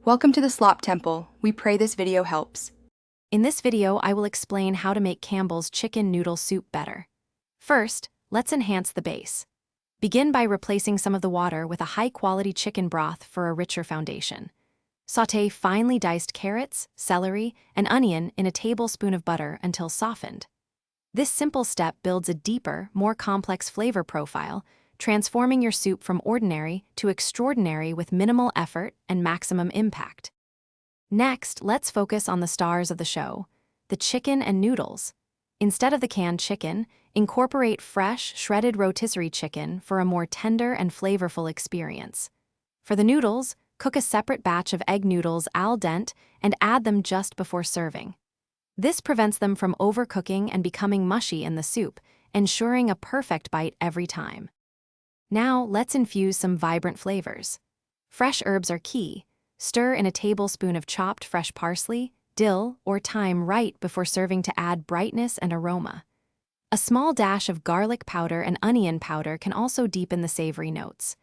Welcome to the Slop Temple. We pray this video helps. In this video, I will explain how to make Campbell's chicken noodle soup better. First, let's enhance the base. Begin by replacing some of the water with a high-quality chicken broth for a richer foundation. Sauté finely diced carrots, celery, and onion in a tablespoon of butter until softened. This simple step builds a deeper, more complex flavor profile, transforming your soup from ordinary to extraordinary with minimal effort and maximum impact. Next, let's focus on the stars of the show, the chicken and noodles. Instead of the canned chicken, incorporate fresh, shredded rotisserie chicken for a more tender and flavorful experience. For the noodles, cook a separate batch of egg noodles al dente and add them just before serving. This prevents them from overcooking and becoming mushy in the soup, ensuring a perfect bite every time. Now, let's infuse some vibrant flavors. Fresh herbs are key. Stir in a tablespoon of chopped fresh parsley, dill, or thyme right before serving to add brightness and aroma. A small dash of garlic powder and onion powder can also deepen the savory notes.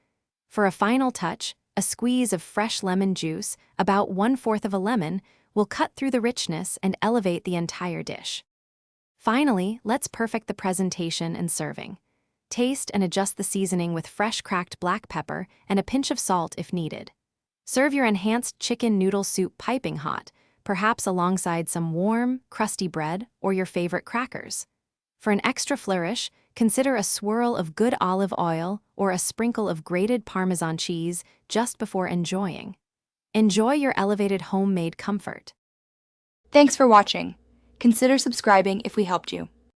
For a final touch, a squeeze of fresh lemon juice, about 1/4 of a lemon, will cut through the richness and elevate the entire dish. Finally, let's perfect the presentation and serving. Taste and adjust the seasoning with fresh cracked black pepper and a pinch of salt if needed. Serve your enhanced chicken noodle soup piping hot, perhaps alongside some warm, crusty bread or your favorite crackers. For an extra flourish, consider a swirl of good olive oil or a sprinkle of grated Parmesan cheese just before enjoying. Enjoy your elevated homemade comfort. Thanks for watching. Consider subscribing if we helped you.